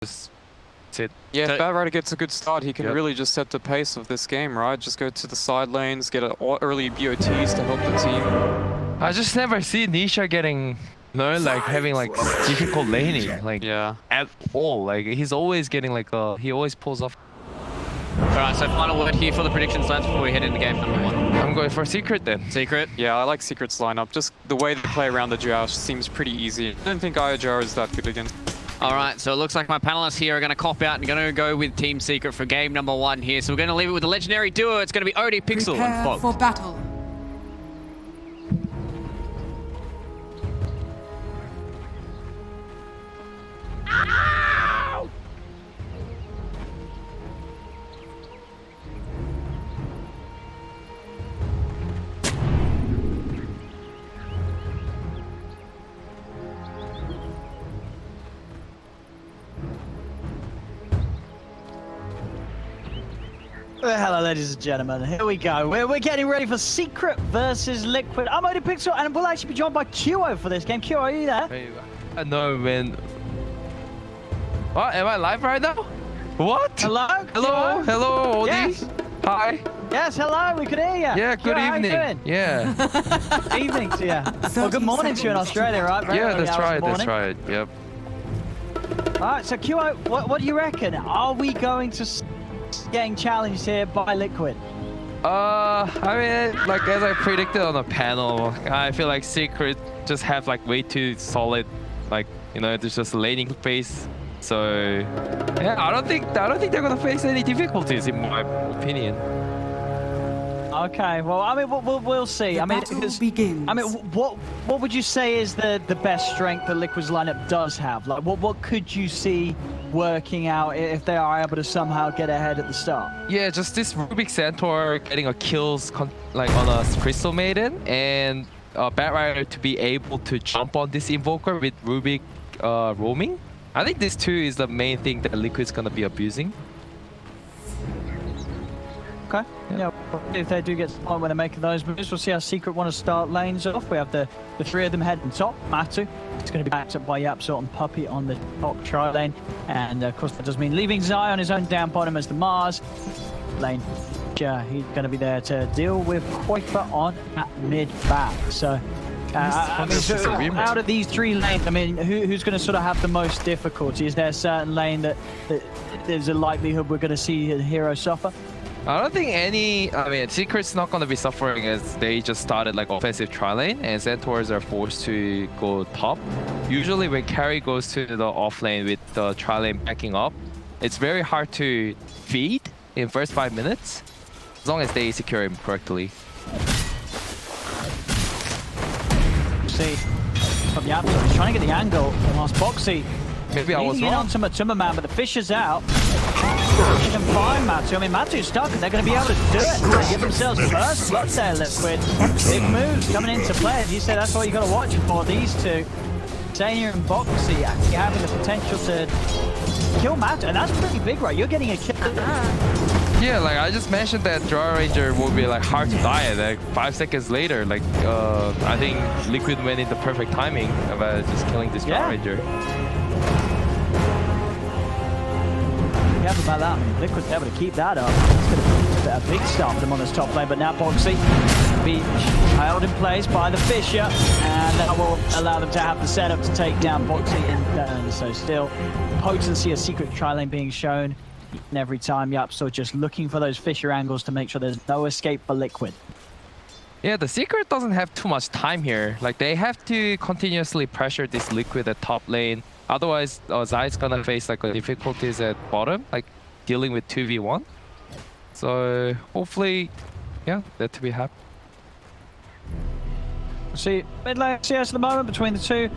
just sit. Yeah, So, if Batrider gets a good start, he can really just set the pace of this game, right? Just go to the side lanes, get early BOTs to help the team. I just never see Nisha getting, like having like difficult laning, like at all. Like he's always getting like he always pulls off. Alright, so final word here for the predictions, lads, before we head into game number 1. I'm going for Secret then. Secret? Yeah, I like Secret's lineup. Just the way they play around the Joust seems pretty easy. I don't think YapzOr is that good again. Alright, so it looks like my panelists here are going to cop out and going to go with Team Secret for game number 1 here. So we're going to leave it with the legendary duo. It's going to be OD Pixel and Fog. For battle. Well, hello, ladies and gentlemen. Here we go. We're getting ready for Secret versus Liquid. I'm OD Pixel, and we'll actually be joined by QO for this game. QO, are you there? Hey, no, man. What? Am I live right now? What? Hello? Hello? QO? Hello, OD? Yes. Hi. Yes, hello. We can hear you. Yeah, good QO, evening. How you doing? Yeah. Evening to you. Well, good morning to you in Australia, right? Very Yeah, early that's hours right. of the That's morning. right. Yep. All right, so QO, what do you reckon? Are we going to getting challenged here by Liquid? I mean, like as I predicted on the panel, I feel like Secret just have like way too solid, like there's just laning phase. So yeah, I don't think they're gonna face any difficulties in my opinion. Okay, well, I mean, we'll see. The battle begins. I mean, what would you say is the best strength that Liquid's lineup does have? Like, what could you see working out if they are able to somehow get ahead at the start? Yeah, just this Rubik Centaur getting a kills like on a Crystal Maiden, and Batrider to be able to jump on this Invoker with Rubik roaming. I think this too is the main thing that Liquid's gonna be abusing. Okay. Yeah. If they do get to the point where they're making those moves, we'll see how Secret want to start lanes off. We have the three of them heading top. Matu, it's going to be backed up by YapzOr and Puppy on the top tri lane. And of course, that does mean leaving Zai on his own down bottom as the Mars lane. Yeah, he's going to be there to deal with Kuiper on that mid back. So, I mean, so out of these 3 lanes, I mean, who's going to sort of have the most difficulty? Is there a certain lane that there's a likelihood we're going to see a hero suffer? I don't think any. I mean, Secret's not going to be suffering as they just started like offensive tri lane, and Centaurs are forced to go top. Usually, when carry goes to the off lane with the tri lane backing up, it's very hard to feed in first 5 minutes, as long as they secure him correctly. See, from YapzOr, he's trying to get the angle whilst Boxy. Maybe I was in wrong. onto Matuma Man, but the fish is out. He can find Matu. I mean, Matu's stuck, and they're going to be able to do it. They give themselves first blood there, Liquid. Big moves coming into play. As you said, that's what you got to watch for. These two, Zania and Boxy, actually having the potential to kill Matu, and that's pretty big, right? You're getting a kill. Yeah, like I just mentioned that Draw Ranger will be like hard to die at like 5 seconds later. Like I think Liquid went in the perfect timing about just killing this Draw Ranger. Yeah, about that. I mean, Liquid's able to keep that up. It's going to be a big start for them on this top lane, but now Boxy be held in place by the Fisher, and that will allow them to have the setup to take down Boxy in turn. So still, potency of Secret tri lane being shown and every time. YapzOr just looking for those Fisher angles to make sure there's no escape for Liquid. Yeah, the Secret doesn't have too much time here. Like they have to continuously pressure this Liquid at top lane. Otherwise, Zai's gonna face like difficulties at bottom, like dealing with 2v1. So hopefully, yeah, that to be happy. See, mid lane CS at the moment between the two.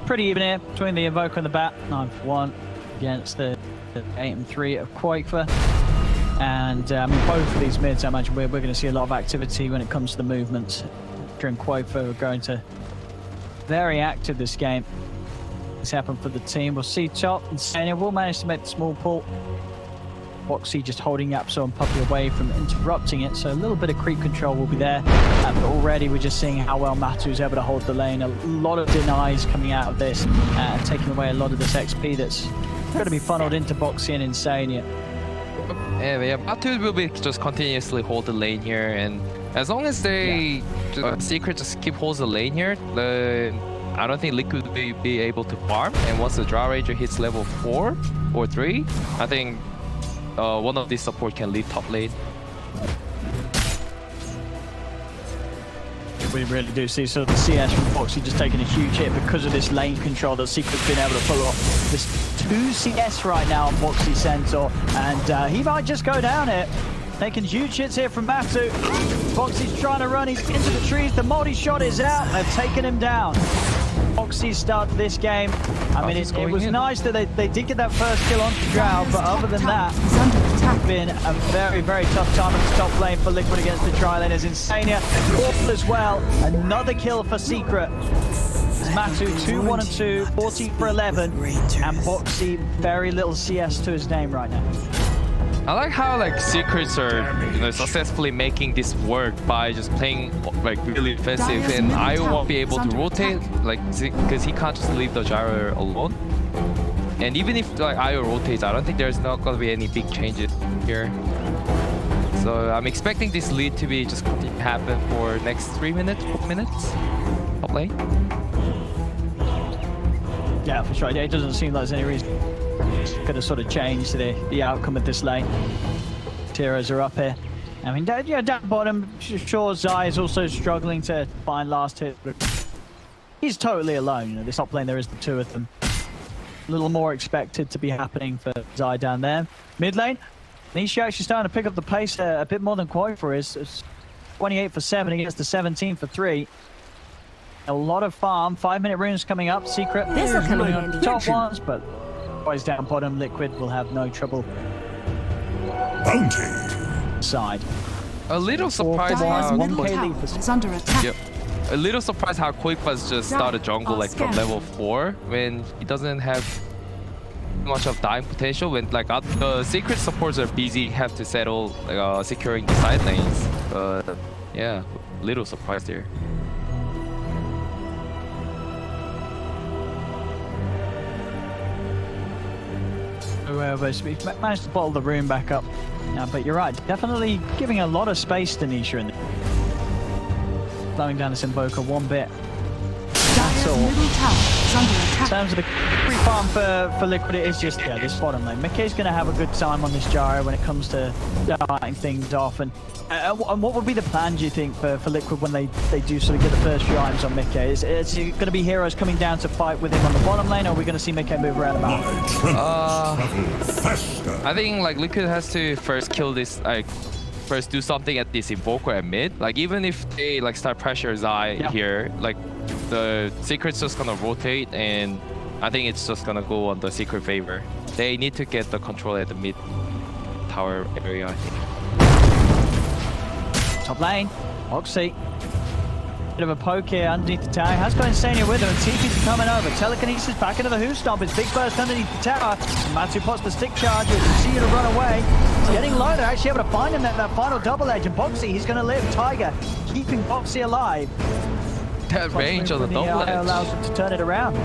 Pretty even here between the Invoker and the Bat. 9-for-1 against the 8-3 of Kuiper. And I mean, both of these mids, I imagine we're going to see a lot of activity when it comes to the movements. During Kuiper, we're going to very active this game. Happen for the team. We'll see top and Zania will manage to make the small pull. Boxy just holding YapzOr and Puppy away from interrupting it, so a little bit of creep control will be there. But already we're just seeing how well Matu's able to hold the lane. A lot of denies coming out of this and taking away a lot of this XP that's going to be funneled into Boxy and Insania. Yeah, Batu will be just continuously hold the lane here, and as long as they Secret just keep holds the lane here, I don't think Liquid will be able to farm. And once the Draw Ranger hits level 4 or 3, I think one of these support can leave top lane. We really do see so the CS from Boxy just taking a huge hit because of this lane control that Secret's been able to pull off. There's 2 CS right now on Boxy Centaur, and he might just go down here. Taking huge hits here from Matu. Boxy's trying to run, he's into the trees, the multi-shot is out, they've taken him down. Boxy started this game. I mean, it was nice that they did get that first kill on Drow, but other than that, it's been a very, very tough time at the top lane for Liquid against the tri-laners. Insania awful as well. Another kill for Secret. Matu 2-1 and 2, 14 for 11, and Boxy very little CS to his name right now. I like how Secrets are successfully making this work by just playing really defensive, and I won't be able to rotate because he can't just leave the gyro alone. And even if IO rotates, I don't think there's not gonna be any big changes here. So I'm expecting this lead to be just continue to happen for next 3 minutes, 4 minutes. Top lane. Yeah, for sure. It doesn't seem like there's any reason going to sort of change the outcome of this lane. Heroes are up here. I mean, down bottom, sure, Zai is also struggling to find last hit. He's totally alone. This top lane, there is the 2 of them. A little more expected to be happening for Zai down there. Mid lane, Nisha actually starting to pick up the pace a bit more than Quoifer is. It's 28 for 7 against the 17 for 3. A lot of farm. 5-minute runes coming up. Secret really on the top ones, but boys down bottom, Liquid will have no trouble. Bounty. Side. A little surprised how is under attack. Yep. A little surprised how Quoifer's just started jungle from level 4 when he doesn't have much of dying potential. When the Secret supports are busy, have to settle securing the side lanes. Yeah, little surprised here. We've managed to bottle the room back up. But you're right, definitely giving a lot of space to Nisha in slowing down this Invoker one bit. That's all. In terms of the free farm for Liquid, it is just this bottom lane. Mickey's going to have a good time on this gyro when it comes to starting things off. And what would be the plan, do you think, for Liquid when they do sort of get the first few items on Mickey? Is it going to be heroes coming down to fight with him on the bottom lane, or are we going to see Mickey move around the map? I think Liquid has to first kill this, first do something at this Invoker at mid. Even if they start pressure Zai here, the Secret's just gonna rotate, and I think it's just gonna go on the Secret favor. They need to get the control at the mid tower area, I think. Top lane, Oxy. Bit of a poke here underneath the tower. Has got Insania with her, and TP's coming over. Telekinesis back into the Who Stomp. It's big burst underneath the tower. Matu pots the stick charge. You see you to run away. It's getting low. They're actually able to find him that final double edge. And Boxy, he's going to live. Tiger keeping Boxy alive. That range on the double edge allows him to turn it around.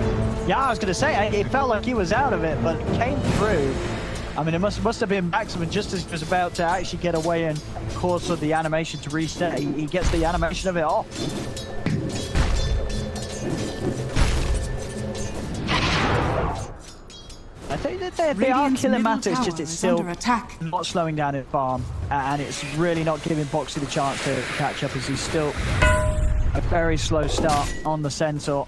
Yeah, I was going to say, it felt like he was out of it, but it came through. I mean, it must have been Maximum just as he was about to actually get away and cause for the animation to reset. He gets the animation of it off. I think that they are killing Matu, it's just it's still not slowing down his farm, and it's really not giving Boxy the chance to catch up, as he's still a very slow start on the Centaur.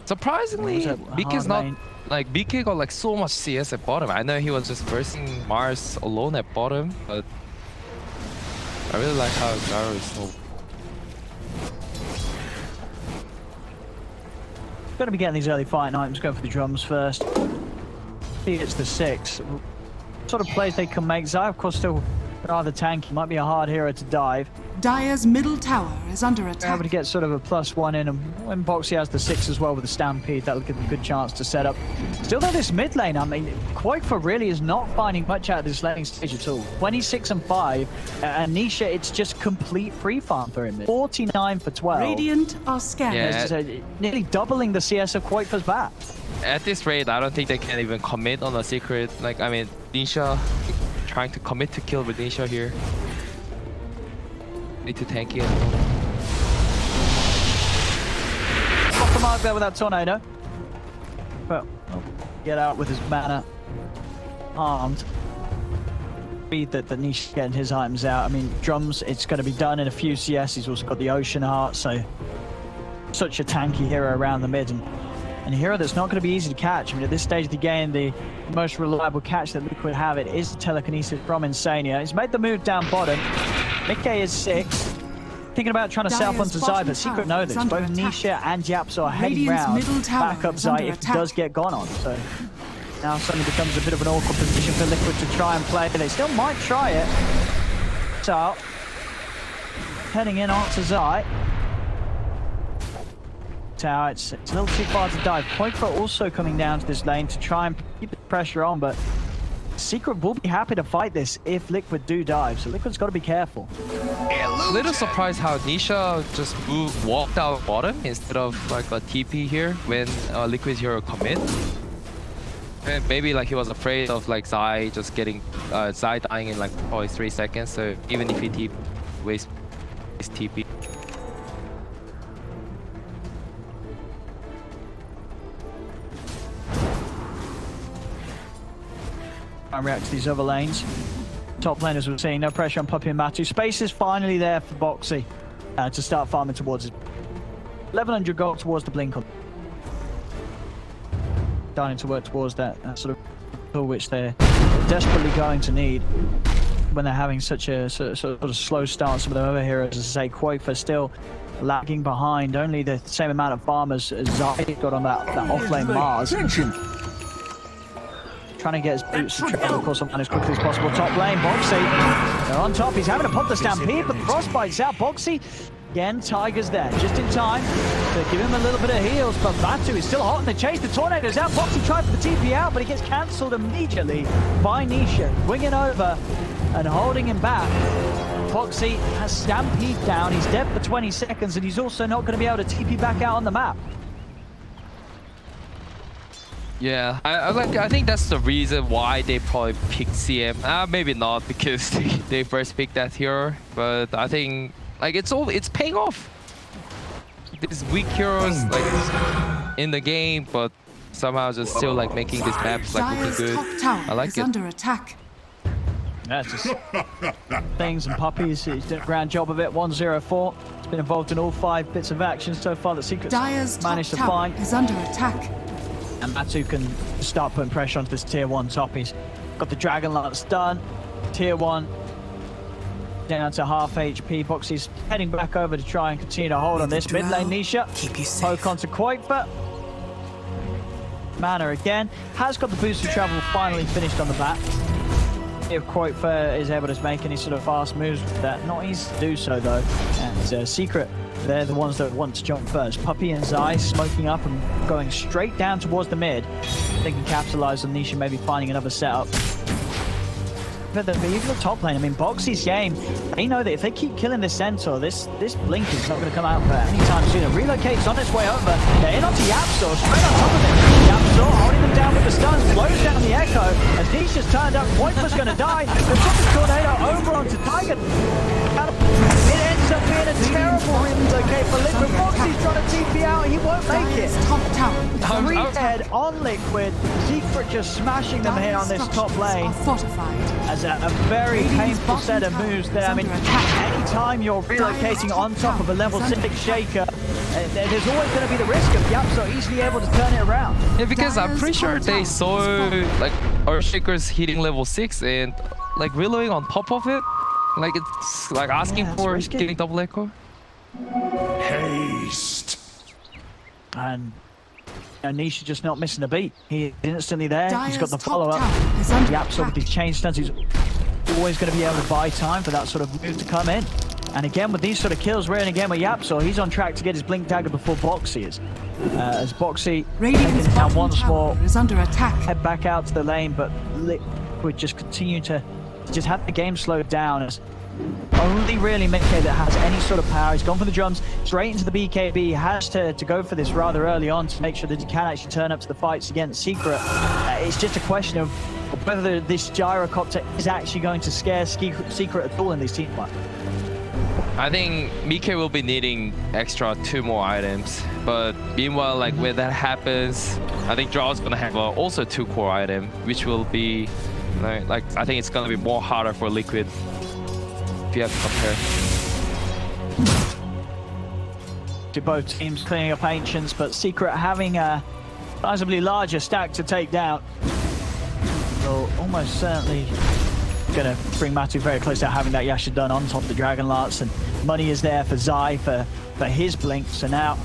Surprisingly, BK's not BK got so much CS at bottom. I know he was just versing Mars alone at bottom, but I really like how Gyro is so. Going to be getting these early fighting items. Go for the drums first. It's the 6. Sort of plays they can make. Zai, of course, still rather tanky. Might be a hard hero to dive. Dire's middle tower is under attack. Able to get sort of a +1 in, and when Boxy has the 6 as well with the Stampede, that'll give them a good chance to set up. Still though, this mid lane, I mean, Quoifer really is not finding much out of this laning stage at all. 26 and 5, and Nisha, it's just complete free farm for him. 49 for 12. Radiant are scattered. Yeah. Nearly doubling the CS of Quoifer's back. at this rate, I don't think they can even commit on a secret. Like, I mean, Nisha trying to commit to kill with Nisha here. Need to tank it. Off the mark there with that tornado. But get out with his mana armed. Speed that Nisha getting his items out. I mean, drums, it's going to be done in a few CS. He's also got the Ocean Heart, so such a tanky hero around the mid. And a hero that's not going to be easy to catch. I mean, at this stage of the game, the most reliable catch that Liquid have it is the telekinesis from Insania. He's made the move down bottom. Mickey is 6. Thinking about trying to set up onto Zai, but Secret know this. Both Nisha and YapzOr are heading round back up Zai if he does get gone on. So now suddenly becomes a bit of an awkward position for Liquid to try and play. They still might try it. So heading in onto Zai. Tower, it's a little too far to dive. Pointful also coming down to this lane to try and keep the pressure on, but Secret will be happy to fight this if Liquid do dive, so Liquid's got to be careful. A little surprised how Nisha just walked out bottom instead of like a TP here when Liquid's hero commit. And maybe like he was afraid of like Zai just getting Zai dying in like probably 3 seconds, so even if he wastes his TP. React to these other lanes. Top laners we're seeing, no pressure on Puppey and Matu. Space is finally there for Boxy to start farming towards his 1100 gold towards the blink on. Starting to work towards that sort of pull which they're desperately going to need when they're having such a sort of slow start. Some of the other heroes, as I say, Quaker still lagging behind. Only the same amount of farmers as Zai got on that off-lane Mars. Trying to get his boots to travel across the line as quickly as possible. Top lane, Boxy. They're on top. He's having to pop the Stampede, but the Frostbite's out. Boxy, again, Tiger's there. Just in time to give him a little bit of heals, but Batu is still hot in the chase. The Tornado's out. Boxy tried for the TP out, but he gets cancelled immediately by Nisha. Winging over and holding him back. Boxy has Stampede down. He's dead for 20 seconds, and he's also not going to be able to TP back out on the map. Yeah, I think that's the reason why they probably picked CM. Maybe not because they first picked that hero, but I think like it's paying off. These weak heroes like in the game, but somehow just still like making these maps like looking good. I like it. Under attack. Yeah, just things and puppies. He's done a grand job of it. 1-0-4. He's been involved in all 5 bits of action so far that Secret's managed to find. Is under attack. And Matu can start putting pressure onto this tier 1 top. He's got the Dragon Lance done. Tier 1 down to half HP. Boxy's heading back over to try and continue to hold on this. Mid lane Nisha. Poke onto Quaker. Mana again. Has got the boost of travel finally finished on the bat. If Quaker is able to make any sort of fast moves with that. Not easy to do so though. And Secret, they're the ones that want to jump first. Puppey and Zai smoking up and going straight down towards the mid. They can capitalize on Nisha, maybe finding another setup. But even the top lane, I mean, Boxy's game, they know that if they keep killing this Centaur, this blink is not going to come out for any time soon. It relocates on its way over. They're in onto YapzOr, straight on top of it. YapzOr holding them down with the stuns, blows down the Echo. As Nisha's turned up, Quaker's going to die. They took the Tornado over onto Tiger. It ends up being a terrible relocate for Liquid. Boxy's trying to TP out, he won't make it. Three dead on Liquid. Secret just smashing them here on this top lane. As a very painful set of moves there. I mean, anytime you're relocating on top of a level 6 Shaker, there's always going to be the risk of YapzOr easily able to turn it around. Yeah, because I'm pretty sure they saw like Earthshaker's hitting level 6 and like reloading on top of it. Like it's like asking for getting double echo. Haste. And Nisha just not missing a beat. He's instantly there. He's got the follow-up. YapzOr with his chain stuns. He's always going to be able to buy time for that sort of move to come in. And again, with these sort of kills, we're in again with YapzOr. He's on track to get his blink dagger before Boxy is. As Boxy now once more is under attack. Head back out to the lane, but Liquid just continue to just have the game slowed down as Only really Mickey that has any sort of power. He's gone for the drums, straight into the BKB. He has to go for this rather early on to make sure that he can actually turn up to the fights against Secret. It's just a question of whether this gyrocopter is actually going to scare Secret at all in these team fights. I think Mickey will be needing extra 2 more items, but meanwhile, like when that happens, I think Draw's gonna have also 2 core item, which will be like I think it's gonna be more harder for Liquid if you have to compare. To both teams cleaning up Ancients, but Secret having a sizably larger stack to take down. So almost certainly going to bring Matu very close to having that Yasha done on top of the Dragon Lance, and money is there for Zai for his blink. So now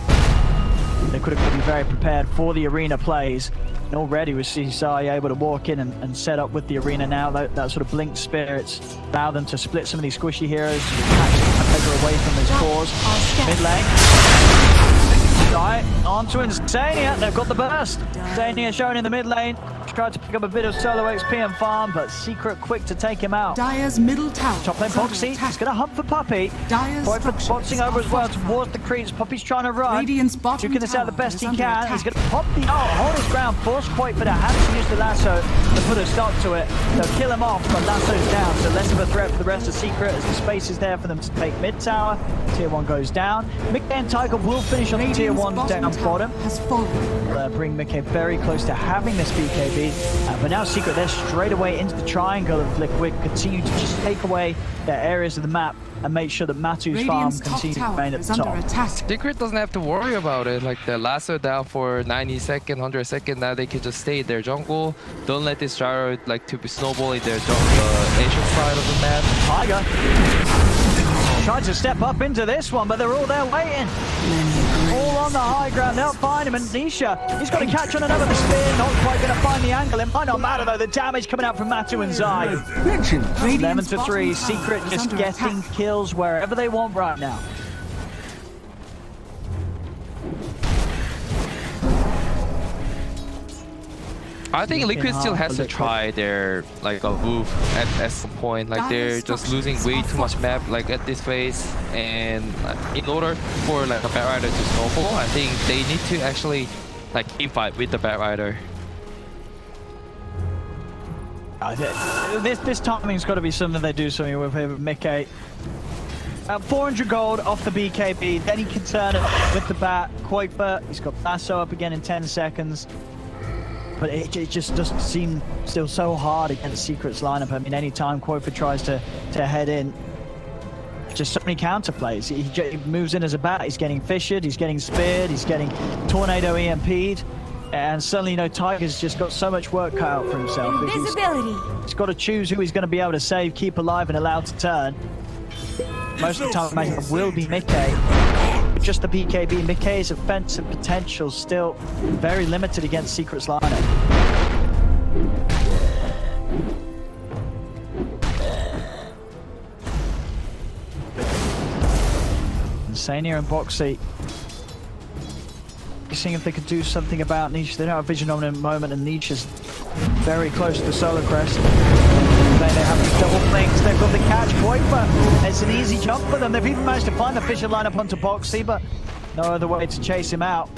they could be very prepared for the arena plays. And already we see Zai able to walk in and set up with the arena now. That sort of blink spirits allow them to split some of these squishy heroes, take her away from his cores. Mid lane. Right, on to Insania. They've got the burst. Insania shown in the mid lane. Tried to pick up a bit of solo XP and farm, but Secret quick to take him out. Dire's middle tower. Top lane Boxy. He's going to hunt for Puppey. Dire's boxing over as well towards the creeps. Puppey's trying to run. Radiant's bottom Duking this out the best he can. attack. He's going to pop the hold his ground. Force Quakefor to have to use the lasso to put a stop to it. They'll kill him off, but lasso's down, so less of a threat for the rest of Secret as the space is there for them to take mid tower. Tier 1 goes down. Mickey and Tiger will finish on the Tier 1 down bottom. Has fallen. Bring Mickey very close to having this BKB, but now Secret, they're straight away into the triangle of Liquid, continue to just take away their areas of the map and make sure that Matu's farm continues to remain at the top. Secret doesn't have to worry about it. Like the lasso down for 90 seconds, 100 seconds. Now they can just stay in their jungle. Don't let this gyro like to be snowballing their Asian side of the map. Tiger tried to step up into this one, but they're all there waiting. All on the high ground, they'll find him, and Nisha, he's got to catch on another spear, not quite going to find the angle. It might not matter though, the damage coming out from Matu and Zai. 11 to 3, Secret just getting kills wherever they want right now. I think Liquid still has to try their like a move at some point. Like they're just losing way too much map like at this phase, and in order for like a Bat Rider to snowball, I think they need to actually like team fight with the Bat Rider. This timing's got to be something they do something with Mickey. 400 gold off the BKB, then he can turn it with the Bat. Quakefor, he's got lasso up again in 10 seconds. But it just doesn't seem still so hard against Secret's lineup. I mean, anytime Quakefor tries to head in, just so many counter plays. He moves in as a bat, he's getting fissured, he's getting speared, he's getting tornado EMP'd. And suddenly, you know, Tiger's just got so much work cut out for himself. He's got to choose who he's going to be able to save, keep alive, and allow to turn. Most of the time, it will be Mickey. Just the BKB. Mickey's offensive potential still very limited against Secret's lineup. Insania and Boxy seeing if they could do something about Niche. They don't have vision on him at the moment, and Niche is very close to the Solar Crest. They have these double blinks. They've got the catch. Quakefor, it's an easy jump for them. They've even managed to find the Fisher lineup onto Boxy, but no other way to chase him out.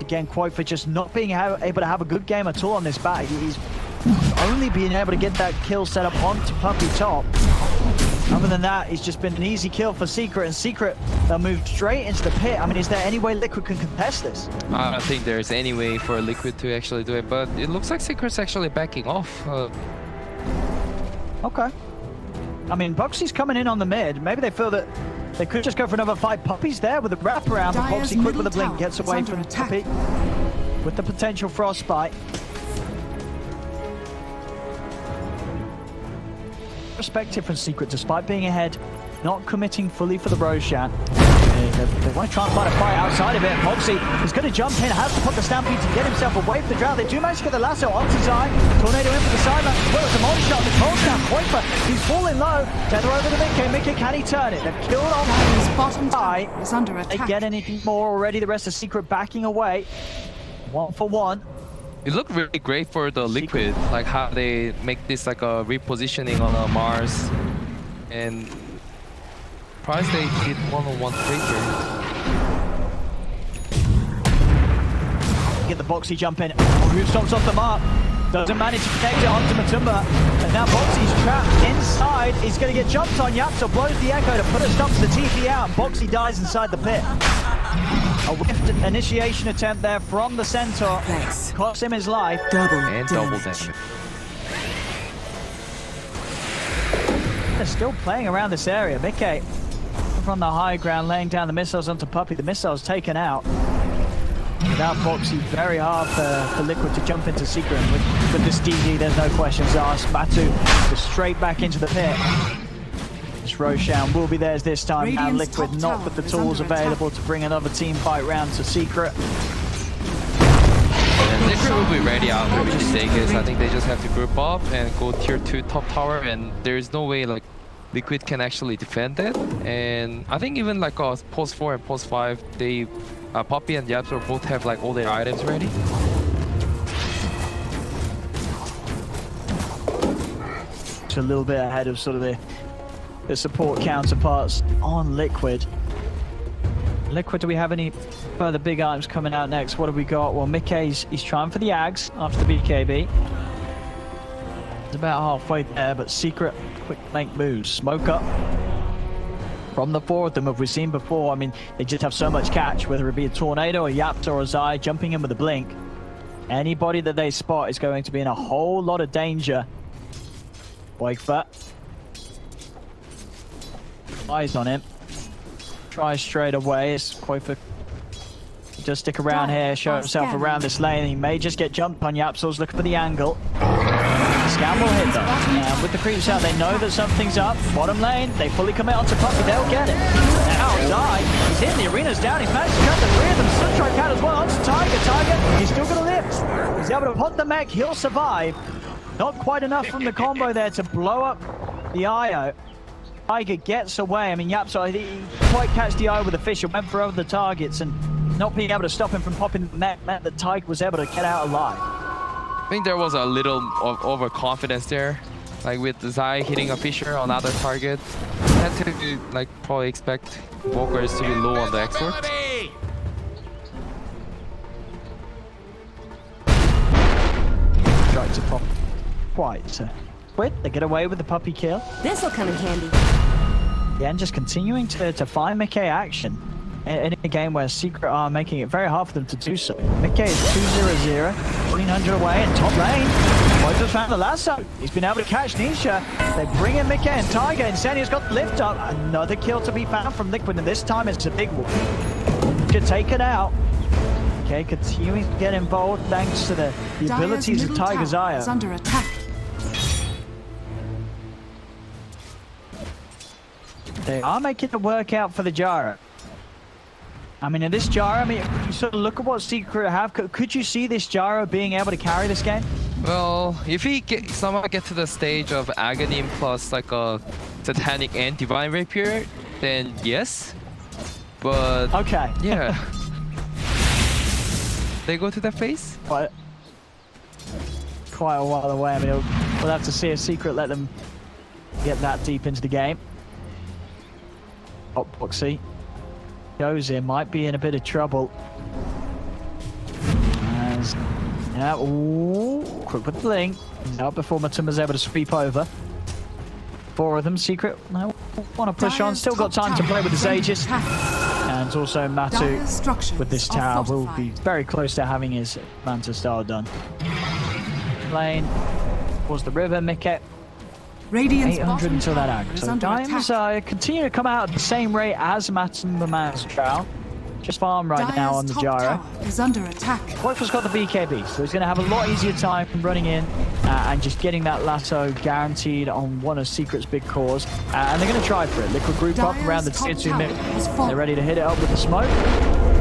Again, Quakefor just not being able to have a good game at all on this bat. He's only being able to get that kill set up onto Puppey top. Other than that, it's just been an easy kill for Secret, and Secret, they'll move straight into the pit. I mean, is there any way Liquid can contest this? I don't think there's any way for Liquid to actually do it, but it looks like Secret's actually backing off. Okay. I mean, Boxy's coming in on the mid. Maybe they feel that they could just go for another 5 Puppies there with a wraparound. But Boxy quick with a blink gets away from Puppey with the potential frostbite. Perspective from Secret, despite being ahead, not committing fully for the Roshan. They want to try and find a fight outside of it. Boxy is going to jump in, has to put the Stampede to get himself away from the drought. They do manage to get the lasso onto Zai. Tornado in for the sideline as well as the mod shot. The cold snap. Quakefor, he's falling low. Tether over to Mickey. Mickey, can he turn it? They've killed off his bottom tower is under attack. They get anything more already. The rest of Secret backing away. 1 for 1. It looked really great for the Liquid, like how they make this like a repositioning on Mars. And surprised they did one-on-one trade here. Get the Boxy jump in. Who stops off the mark? Doesn't manage to connect it onto Matumba. And now Boxy's trapped inside. He's going to get jumped on. YapzOr blows the echo to put a stop to the TP out. And Boxy dies inside the pit. A whiffed initiation attempt there from the Centaur. Thanks. Cost him his life. Double damage. They're still playing around this area. Mickey from the high ground laying down the missiles onto Puppey. The missile's taken out. Without Boxy, very hard for Liquid to jump into Secret. With this DG, there's no questions asked. Matu just straight back into the pit. This Roshan will be theirs this time. And Liquid not with the tools available to bring another team fight round to Secret. And Secret will be ready after we just take this. I think they just have to group up and go tier 2 top tower, and there's no way like Liquid can actually defend it. And I think even like post 4 and post 5, they Puppey and YapzOr both have like all their items ready. It's a little bit ahead of sort of the support counterparts on Liquid. Liquid, do we have any further big items coming out next? What have we got? Well, Mickey's he's trying for the Ags after the BKB. It's about halfway there, but Secret quick make moves. Smoke up. From the four of them, have we seen before? I mean, they just have so much catch, whether it be a Tornado, a YapzOr, or a Zai, jumping in with a blink. Anybody that they spot is going to be in a whole lot of danger. YapzOr. Eyes on him. Tries straight away. It's YapzOr. Just stick around here, show himself around this lane. He may just get jumped on. YapzOr's looking for the angle. Scan will hit them. And with the creeps out, they know that something's up. Bottom lane, they fully commit onto Puppey. They'll get it. Now, Zai, he's in. The arena's down. He's managed to cut the three of them. Sunstrike out as well onto Tiger. Tiger, he's still going to live. He's able to pot the mech. He'll survive. Not quite enough from the combo there to blow up the IO. Tiger gets away. I mean, YapzOr, he quite catch the eye with the fish and went for over the targets, and not being able to stop him from popping the mech meant that Tiger was able to get out alive. I think there was a little of overconfidence there, like with Zai hitting a Fisher on other targets. Had to like probably expect Walkers to be low on the export. Tried to pop quite quit. They get away with the Puppey kill. This'll come in handy. Yeah, and just continuing to find Mickey action in a game where Secret are making it very hard for them to do so. Mickey is 2-0-0, 1300 away in top lane. Boy just found the lasso. He's been able to catch Nisha. They bring in Mickey and Tiger. Insania's got the lift up. Another kill to be found from Liquid, and this time it's a big one. Could take it out. Okay, continuing to get involved thanks to the abilities of Tiger's Eye. Under attack. They are making it work out for the Jara. I mean, in this Jara, I mean, you sort of look at what Secret have. Could you see this Jara being able to carry this game? Well, if he somehow get to the stage of Aghanim plus like a Satanic and Divine Rapier, then yes. But okay, yeah. They go to that phase? Quite a while away. I mean, we'll have to see if Secret let them get that deep into the game. Oh, Boxy goes in, might be in a bit of trouble. As, yeah, ooh, quick with the link. Out before Matumba's able to sweep over. Four of them, Secret. No, want to push on. Still got time to play with his Aegis. And also Matu with this tower will be very close to having his Manta style done. Lane towards the river, Mickey. 800 until that ag. So Dimes continue to come out at the same rate as Matumba Man's trial. Just farm right now on the Jara. Is under attack. YapzOr's got the BKB, so he's going to have a lot easier time running in and just getting that lasso guaranteed on one of Secret's big cores. And they're going to try for it. Liquid group up around the tier 2 mid. They're ready to hit it up with the smoke.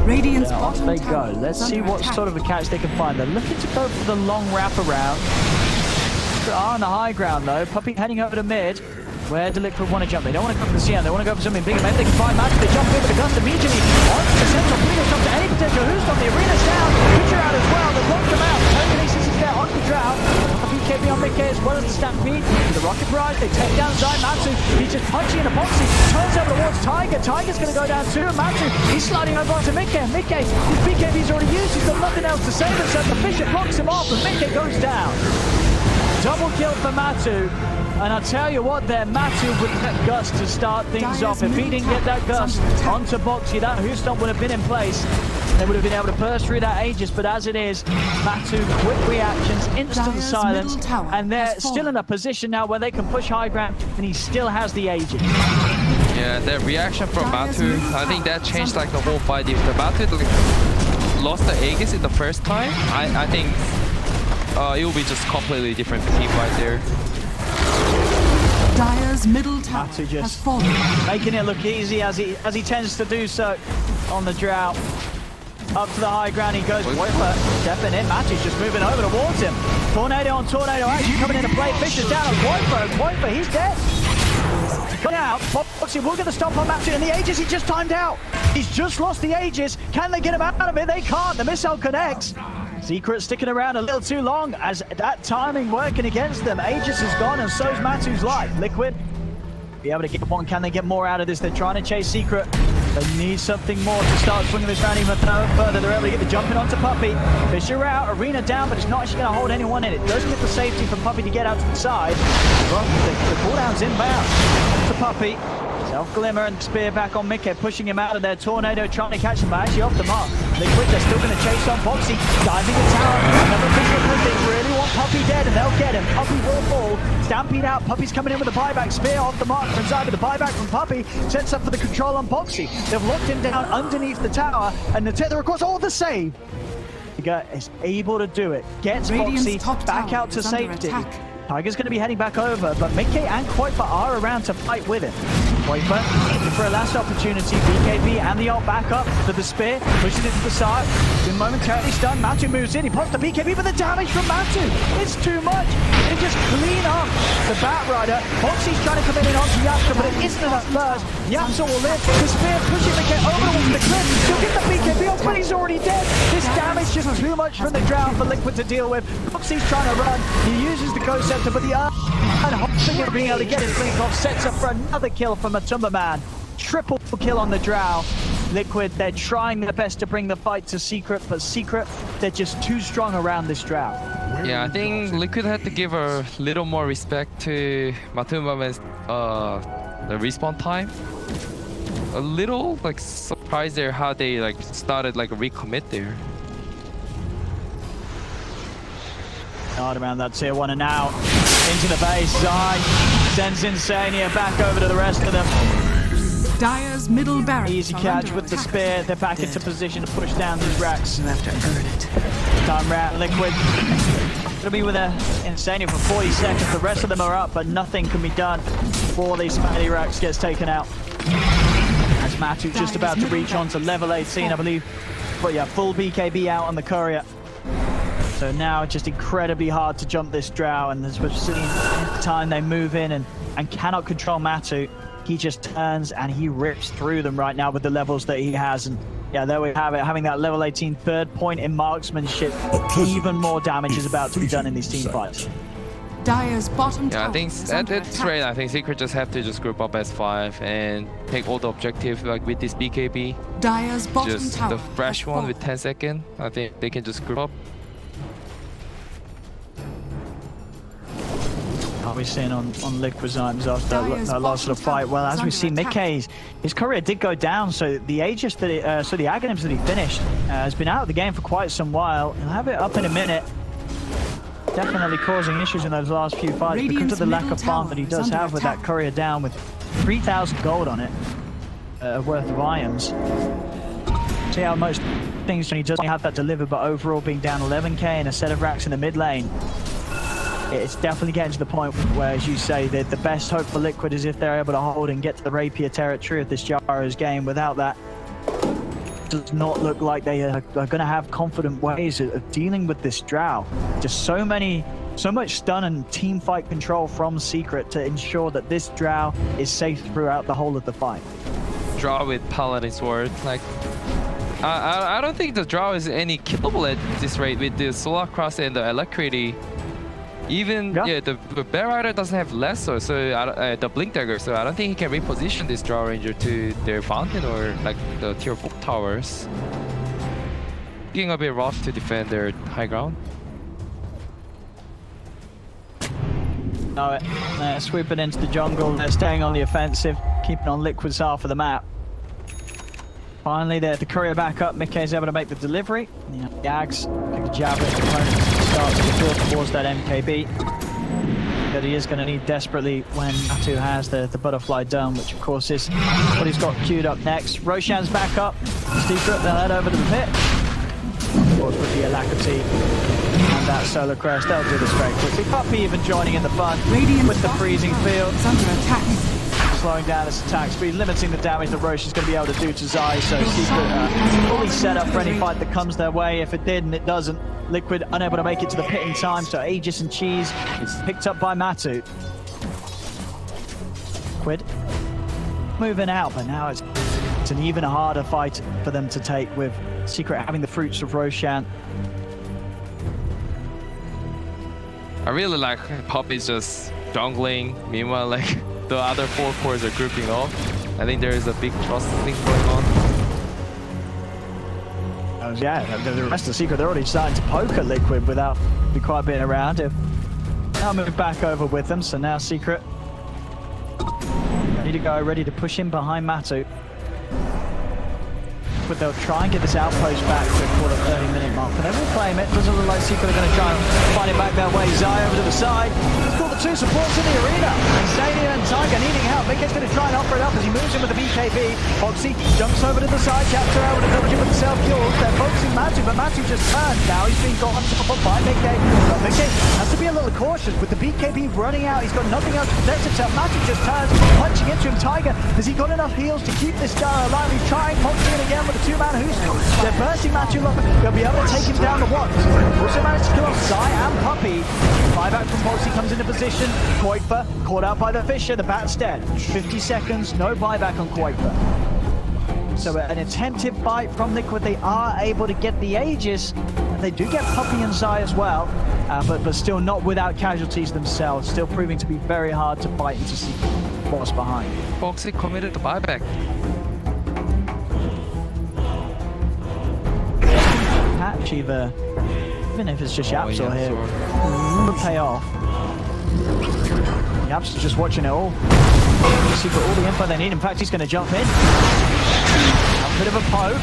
Radiant's off they go. Let's see what sort of a catch they can find. They're looking to go for the long wraparound. On the high ground though, Puppey heading over to mid. Where do Liquid want to jump? They don't want to come to the CM, they want to go for something bigger. Maybe they can find Magic, they jump in with the gust immediately. On the central, pretty much up to any potential. Who's got the arena's down? Pitcher out as well, they've locked them out. Telekinesis is there on the drought. BKB on Mickey. Mickey as well as the Stampede. With the Rocket Barrage, they take down Matsu. He's just punching in a boxy. Turns over towards Tiger. Tiger's going to go down too. Matsu, he's sliding over onto Mickey. Mickey, his BKB's already used. He's got nothing else to save himself. The Bishop blocks him off, and Mickey goes down. Double kill for Matsu. And I'll tell you what there, Matsu with that gust to start things off. If he didn't get that gust onto Boxy, that Houston would have been in place. They would have been able to burst through that Aegis, but as it is, Matsu, quick reactions, instant silence, and they're still in a position now where they can push high ground, and he still has the Aegis. Yeah, that reaction from Matu, I think that changed like the whole fight. If the Matu lost the Aegis in the first time, I think it will be just completely different team right there. Dire's middle tower Matu has just fallen. making it look easy as he tends to do so on the drought. Up to the high ground he goes. Woifer stepping in. Matu's just moving over towards him. Tornado on Tornado. Actually coming into play. Fisher's down on Woifer. Woifer, he's dead. Now, Boxy will get the stop on Matu, and the Aegis he just timed out. He's just lost the Aegis. Can they get him out of it? They can't. The missile connects. Secret sticking around a little too long as that timing working against them. Aegis is gone, and so's Matu's life. Liquid be able to get one. Can they get more out of this? They're trying to chase Secret. They need something more to start swinging this round even further. They're able to get the jump in onto Puppy. Fisher out, Arena down, but it's not actually going to hold anyone in. It doesn't get the safety for Puppy to get out to the side. Well, the cooldown's inbound to Puppy. Self-Glimmer and Spear back on Mickey, pushing him out of there. Tornado trying to catch him, but actually off the mark. Liquid, they're still going to chase on Boxy. Diving the tower. Another Fisher because they really want Puppy dead, and they'll get him. Puppy will fall. Stampede out. Puppy's coming in with a buyback. Spear off the mark from Zyber. The buyback from Puppy sets up for the control on Boxy. They've locked him down underneath the tower, and the tether across. Oh, the save! Tiger is able to do it. Gets Boxy back out to safety. Tiger's going to be heading back over, but Mickey and Kuiper are around to fight with him. Kuiper looking for a last opportunity. BKB and the ult back up to the spear, pushes it to the side. Been momentarily stunned. Matu moves in. He pops the BKB, but the damage from Matu is too much. They just clean up the Bat Rider. Boxy's trying to come in onto YapzOr, but it isn't enough burst. YapzOr will live. The spear pushing Mickey over towards the cliff. He'll get the BKB off, but he's already dead. This damage just too much from the drought for Liquid to deal with. Boxy's trying to run. He uses the Ghost Scepter, but the and hoping of being able to get his blink off sets up for another kill from Matumba Man. Triple kill on the drow. Liquid, they're trying their best to bring the fight to Secret, but Secret, they're just too strong around this drow. Yeah, I think Liquid had to give a little more respect to Matumba Man's the respawn time. A little like surprised there how they like started like a recommit there. Hard around that tier 1, and now into the base. Zai sends Insania back over to the rest of them. Dire's middle barracks. Easy catch with the spear. They're back into position to push down these racks. You have to earn it. Time rat, Liquid. Gonna be with Insania for 40 seconds. The rest of them are up, but nothing can be done before these smelly racks gets taken out. As Matu just about to reach on to level 18, I believe. But yeah, full BKB out on the courier. So now just incredibly hard to jump this drow, and as we've seen, every time they move in and cannot control Matu, he just turns and he rips through them right now with the levels that he has. And yeah, there we have it, having that level 18 third point in marksmanship. Even more damage is about to be done in these team fights. Dire's bottom tower. Yeah, I think at this rate, I think Secret just have to just group up as 5 and take all the objectives like with this BKB. Dire's bottom Just tower the fresh one with 10 seconds. I think they can just group up. What we've seen on Liquid's items after that last sort of fight. Well, as we see, Mickey's his career did go down, so the Aegis that so the Aghanims that he finished has been out of the game for quite some while. He'll have it up in a minute. Definitely causing issues in those last few fights because of the lack of farm that he does have with that courier down with 3,000 gold on it worth of items. See how most things when he doesn't have that delivered, but overall being down 11k and a set of racks in the mid lane. It's definitely getting to the point where, as you say, the best hope for Liquid is if they're able to hold and get to the rapier territory of this Gyro's game. Without that, it does not look like they are going to have confident ways of dealing with this drow. Just so much stun and team fight control from Secret to ensure that this drow is safe throughout the whole of the fight. Draw with Paladin Sword, like I don't think the draw is any killable at this rate with the Solar Cross and the Alacrity. Even the Bear Rider doesn't have Lesser, so the Blink Dagger, so I don't think he can reposition this Drow Ranger to their fountain or like the tier 4 towers. Being a bit rough to defend their high ground. No, they're swooping into the jungle. They're staying on the offensive, keeping on Liquid's half of the map. Finally, the courier back up. Mickey's able to make the delivery. Yags, like a javelin opponent, starts to build towards that MKB. That he is going to need desperately when Atu has the butterfly dome, which of course is what he's got queued up next. Roshan's back up. Secret, they'll head over to the pit. Of course, with the Alacrity and that Solar Crest, they'll do this very quickly. Puppey even joining in the fun with the freezing field. It's under attack. Slowing down his attack speed, limiting the damage that Roche is going to be able to do to Zai. So Secret fully set up for any fight that comes their way. If it did and it doesn't, Liquid unable to make it to the pit in time. So Aegis and Cheese is picked up by Matu. Liquid moving out, but now it's an even harder fight for them to take with Secret having the fruits of Roshan. I really like Puppey's just jungling. Meanwhile, like the other 4 cores are grouping off. I think there is a big trust thing going on. Yeah, the rest of the Secret, they're already starting to poke at Liquid without quite being around him. Now move back over with them, so now Secret ready to go, ready to push in behind Matu. But they'll try and get this outpost back to a 30-minute mark. And they will claim it. Doesn't look like Secret are going to try and find it back that way. Zai over to the side. He's got the 2 supports in the arena. Xania and Tiger needing help. Mickey's going to try and offer it up as he moves in with the BKB. Foxy jumps over to the side. Chapter over to Village with the self-fuels. They're focusing Matu, but Matu just turned. Now he's being got on top of by Mickey. But Mickey has to be a little cautious with the BKB running out. He's got nothing else to protect himself. Matu just turns, punching into him. Tiger, has he got enough heals to keep this guy alive? He's trying, Foxy in again with the 2-man Hoost. They're bursting Matu up. They'll be able to take him down to once. Also managed to kill off Zai and Puppey. Buyback from Foxy comes into position. Kuiper caught out by the Fisher. The bat's dead. 50 seconds, no buyback on Kuiper. So an attentive fight from Liquid. They are able to get the Aegis. And they do get Puppey and Zai as well. But still not without casualties themselves. Still proving to be very hard to fight and to see what's behind. Foxy committed the buyback. Patch either, even if it's just YapzOr here, will pay off. YapzOr's just watching it all. Secret all the info they need. In fact, he's going to jump in. A bit of a poke.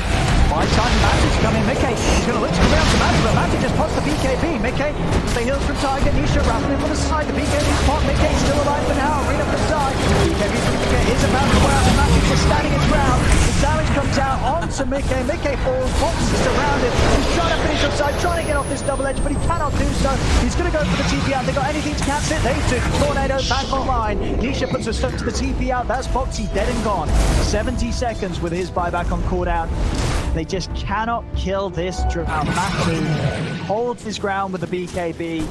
By time Matu's coming. Mickey, he's going to look to come down to Matu, but Matu just pops the BKB. Mickey, the heals from Tiger. Nisha rattling from the side. The BKB's pop. Mickey's still alive for now. Arena for the side. BKB from Mickey is about to wear out. And Matu's just standing his ground. The damage comes out onto Mickey. Mickey falls. Fox is surrounded. He's trying to finish offside, trying to get off this double edge, but he cannot do so. He's going to go for the TP out. They got anything to cancel it. They do. Tornado back online. Nisha puts a stop to the TP out. That's Foxy dead and gone. 70 seconds with his buyback on cooldown. They just cannot kill this Drow. Matu holds his ground with the BKB.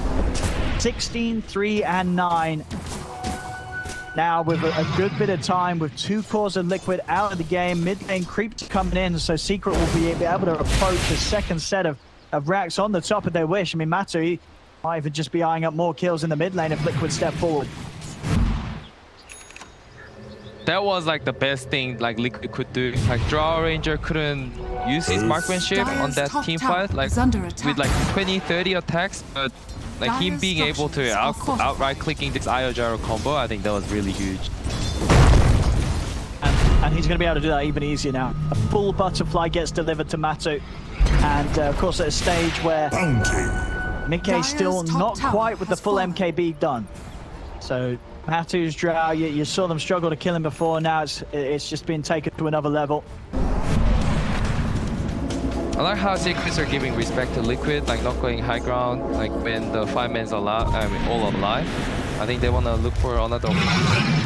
16, 3, and 9. Now with a good bit of time, with 2 cores of Liquid out of the game, mid lane creeps coming in, so Secret will be able to approach a second set of racks on the top if they wish. I mean, Matu might even just be eyeing up more kills in the mid lane if Liquid step forward. That was like the best thing like Liquid could do. Like Drow Ranger couldn't use his marksmanship on that team fight, like with like 20-30 attacks, but like him being able to outright clicking this IO gyro combo, I think that was really huge. And he's going to be able to do that even easier now. A full butterfly gets delivered to Matu, and of course at a stage where Mickey's still not quite with the full MKB done. So Matu's Drow, you saw them struggle to kill him before. Now it's just been taken to another level. I like how Secrets are giving respect to Liquid, like not going high ground, like when the 5-man's alive, I mean all alive. I think they want to look for another opportunity.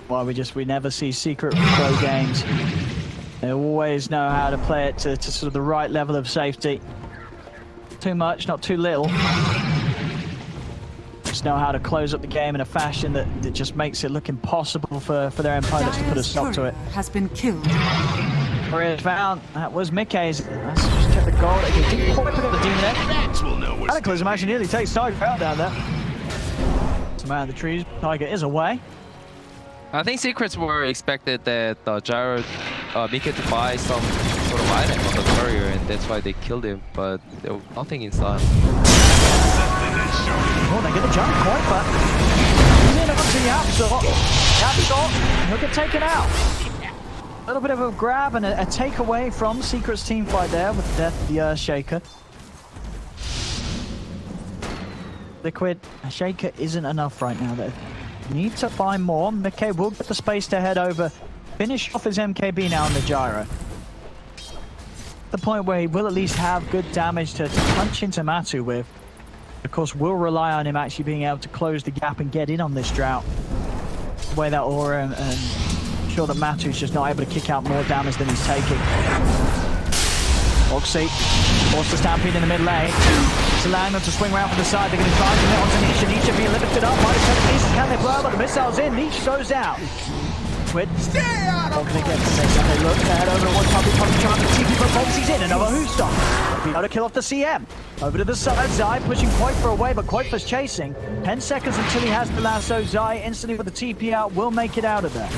Well, we never see Secret pro games. They always know how to play it to sort of the right level of safety. Too much, not too little. Just know how to close up the game in a fashion that just makes it look impossible for their opponents to put a stop to it. Has been killed. Career found. That was Mickey's. Let's just check the gold. Okay, didn't quite pick up the demon there. Cataclysm actually nearly takes Tiger out down there. Some out of the trees. Tiger is away. I think Secrets were expected that Gyro Mika to buy some sort of item on the courier, and that's why they killed him, but there was nothing inside. Oh, they get the jump point, but he's in onto YapzOr. YapzOr, he'll get taken out. A little bit of a grab and a takeaway from Secret's team fight there with the death of the Earthshaker. Liquid, a Shaker isn't enough right now. They need to find more. McKay will get the space to head over, finish off his MKB now on the Gyro. The point where he will at least have good damage to punch into Matu with. Of course, we'll rely on him actually being able to close the gap and get in on this drought. Wear that aura and ensure that Matu's just not able to kick out more damage than he's taking. Oxy forced to stampede in the mid lane. It's allowing them to swing around from the side. They're going to try and commit onto Niche. Niche being lifted up by the telekinesis. Can they blow? But the missile's in. Niche goes down. Quid. Stay out of the game. They look to head over to one puppy trying to TP, but Foxy's in. Another who stop. Be able to kill off the CM. Over to the side. Zai pushing Quaifer away, but Quaifer's chasing. 10 seconds until he has the lasso. Zai instantly with the TP out will make it out of there.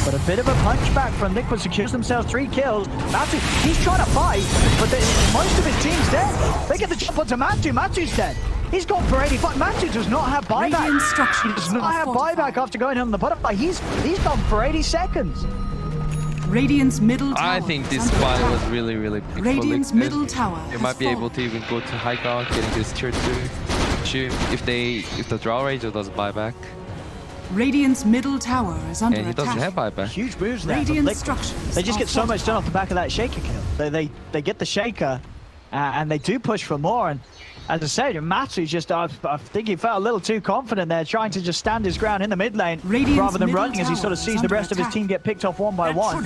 But a bit of a punchback from Liquid secures themselves 3 kills. Matu, he's trying to fight, but most of his team's dead. They get the jump onto Matu. Matu's dead. He's gone for 85. Matu does not have buyback. He does not have buyback after going home the butterfly. He's gone for 80 seconds. Radiant's middle tower. I think this fight was really big. Radiant's middle tower. They might be able to even go to high ground, getting this tier 2 shoot if the draw ranger does buyback. Radiant's middle tower is under And he attack. doesn't have buyback. Huge moves there. Radiant structures. They just get so much done off the back of that Shaker kill. They get the Shaker, and they do push for more. And as I said, Matu's just, I think he felt a little too confident there, trying to just stand his ground in the mid lane rather than running as he sort of sees the rest of his team get picked off one by one.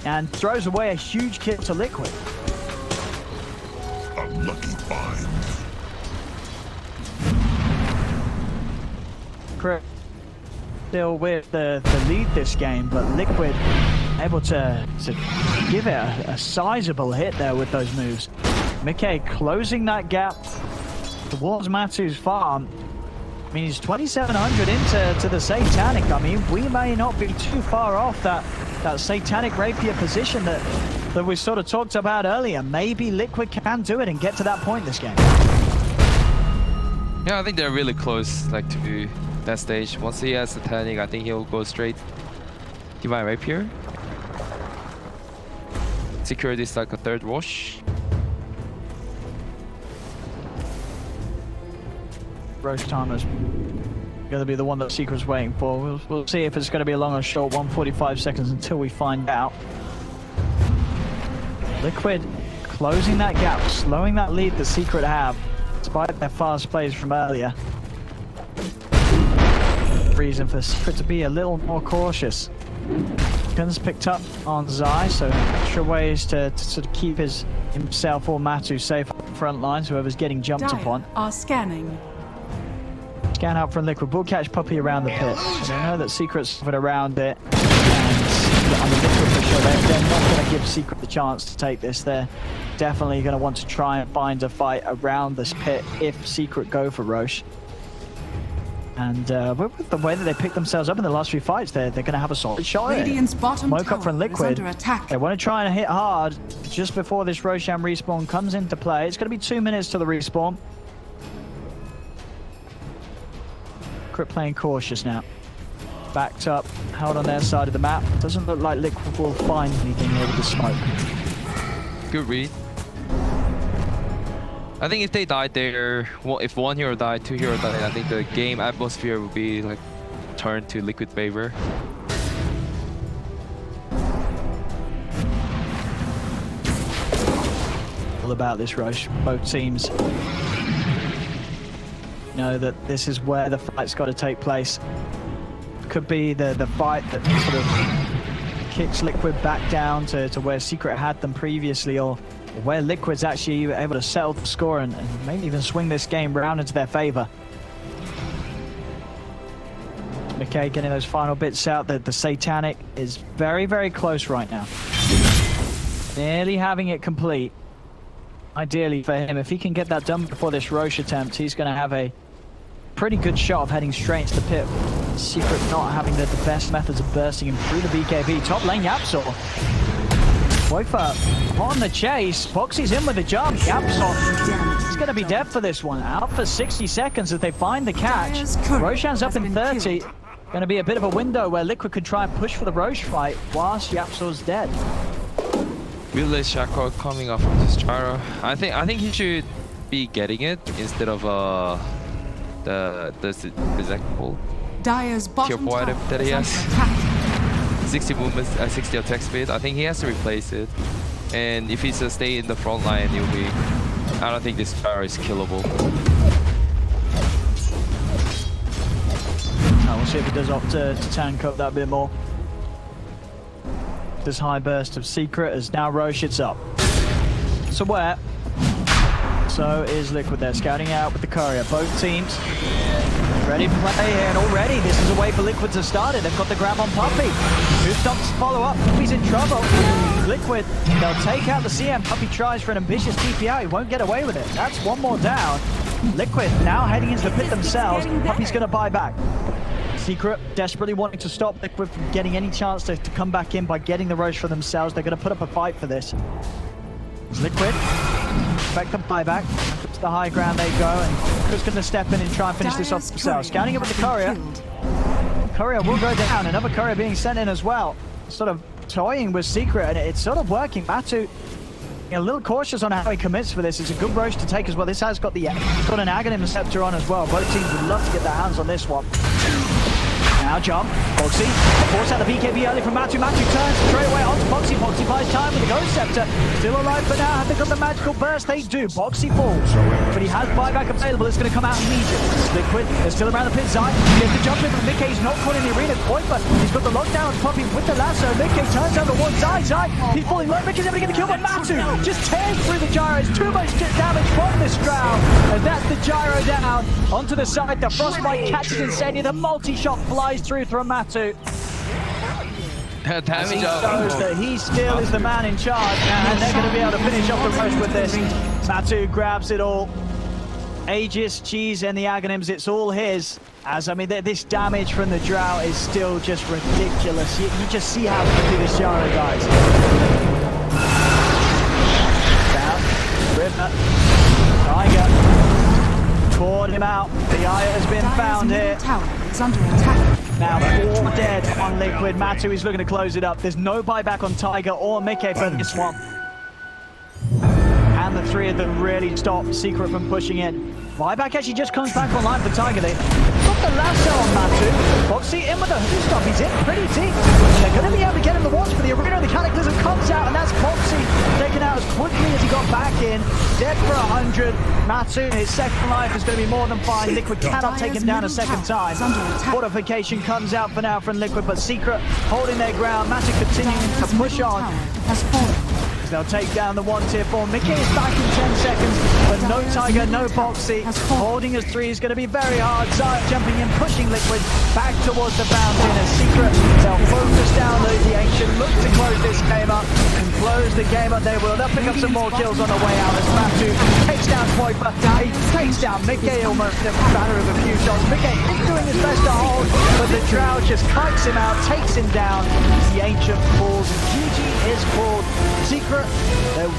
And throws away a huge kill to Liquid. A lucky find. Correct. Still with the lead this game, but Liquid able to give it a sizable hit there with those moves. McKay closing that gap towards Matu's farm. I mean, he's 2,700 into the Satanic. I mean, we may not be too far off that Satanic Rapier position that we sort of talked about earlier. Maybe Liquid can do it and get to that point this game. Yeah, I think they're really close, like, to that stage. Once he has Satanic, I think he'll go straight Divine Rapier. Secure this like a third wash. Roche timer's going to be the one that Secret's waiting for. We'll see if it's going to be a long or short 145 seconds until we find out. Liquid closing that gap, slowing that lead the Secret have, despite their fast plays from earlier. Reason for Secret to be a little more cautious. Guns picked up on Zai, so extra ways to sort of keep himself or Matu safe on the front lines, whoever's getting jumped upon. Are scanning. Scan out from Liquid. We'll catch Puppy around the pit. So they know that Secret's around it. And on the Liquid for sure, they're not going to give Secret the chance to take this. They're definitely going to want to try and find a fight around this pit if Secret go for Roche. And with the way that they picked themselves up in the last few fights, they're going to have a solid shot at it. Radiant's bottom Smoke tower up from Liquid. is under attack. They want to try and hit hard just before this Roshan respawn comes into play. It's going to be 2 minutes to the respawn. Crypt playing cautious now. Backed up, held on their side of the map. Doesn't look like Liquid will find anything here with the smoke. Good read. I think if they died there, well, if one hero died, 2 heroes died, I think the game atmosphere would be like turned to Liquid favor. All about this Roche. Both teams know that this is where the fight's got to take place. Could be the fight that sort of kicks Liquid back down to where Secret had them previously, or where Liquid's actually able to settle the score and maybe even swing this game round into their favor. McKay getting those final bits out. The Satanic is very close right now. Nearly having it complete. Ideally for him, if he can get that done before this Roche attempt, he's going to have a pretty good shot of heading straight into the pit. Secret not having the best methods of bursting him through the BKB. Top lane YapzOr. Woifa on the chase. Boxy's in with the jump. YapzOr is going to be dead for this one. Out for 60 seconds as they find the catch. Roshan's up in 30. Going to be a bit of a window where Liquid could try and push for the Roche fight whilst YapzOr's dead. Village Shackle coming off of this gyro. I think he should be getting it instead of the is that called? Dire's Tier bottom 4 tower item that he is has. under attack. 60 movements, 60 attack speed. I think he has to replace it. And if he's to stay in the front line, he'll be. I don't think this gyro is killable. We'll see if he does opt to tank up that bit more. This high burst of Secret as now Roche hits up. So where? So is Liquid there, scouting out with the courier. Both teams ready to play here, and already this is a way for Liquid to start it. They've got the grab on Puppey. Who stops to follow up? Puppey's in trouble. Liquid, they'll take out the CM. Puppey tries for an ambitious TP out. He won't get away with it. That's one more down. Liquid now heading into the pit themselves. Puppey's going to buy back. Secret desperately wanting to stop Liquid from getting any chance to come back in by getting the Roche for themselves. They're going to put up a fight for this. It's Liquid. Expect them buyback. To the high ground they go, and Chris going to step in and try and finish this off themselves. Scouting it with the courier. Courier will go down. Another courier being sent in as well. Sort of toying with Secret, and it's sort of working. Matu a little cautious on how he commits for this. It's a good Roche to take as well. This has got the an Aghanim Scepter on as well. Both teams would love to get their hands on this one. Now jump, Boxy, force out the BKB early from Matu. Matu turns straight away onto Boxy. Boxy buys time with the Ghost Scepter. Still alive for now. Have they got the magical burst? They do. Boxy falls, but he has buyback available. It's going to come out immediately. Liquid, they're still around the pit side. Gets the jump in from Mickey. He's not caught in the arena quite, but he's got the lockdown on Puppey with the lasso. Mickey turns over one side. He's falling low. Mickey's able to get the kill, but Matu just tears through the gyros. Too much damage from this Drow. And that's the gyro down onto the side. The Frostbite catches Incendia. The multi-shot flies through from Matu. Damage He shows that he still is the man in charge, and they're going to be able to finish off the Roche with this. Matu grabs it all. Aegis, Cheese, and the Aghanims, it's all his. As I mean, this damage from the Drow is still just ridiculous. You just see how quickly this gyro dies. Down, River, Tiger, caught him out. The Aya has been found here. Tower is under attack. Now all dead on Liquid. Matu is looking to close it up. There's no buyback on Tiger or Mickey for this one. And the three of them really stop Secret from pushing in. Buyback actually just comes back online for Tiger. They got the lasso on Matu. Boxy in with the hook stop. He's in pretty deep. They're going to be able to get him the watch for the arena. The Cataclysm comes out, and that's Boxy taken out as quickly as he got back in. Dead for 100. Matu, his second life is going to be more than fine. Liquid cannot take him down a second time. Fortification comes out for now from Liquid, but Secret holding their ground. Matu continuing to push on. They'll take down the 1 tier 4. Mickey is back in 10 seconds, but no Tiger, no Boxy. Holding as 3 is going to be very hard. Zaya jumping in, pushing Liquid back towards the fountain. As Secret, they'll focus down the Ancient, look to close this game up and close the game up. They will. They'll pick up some more kills on the way out as Matu takes down Swiper. He takes down Mickey almost a matter of a few shots. Mickey is doing his best to hold, but the Drow just kikes him out, takes him down. The Ancient falls. GG is called. Secret, they're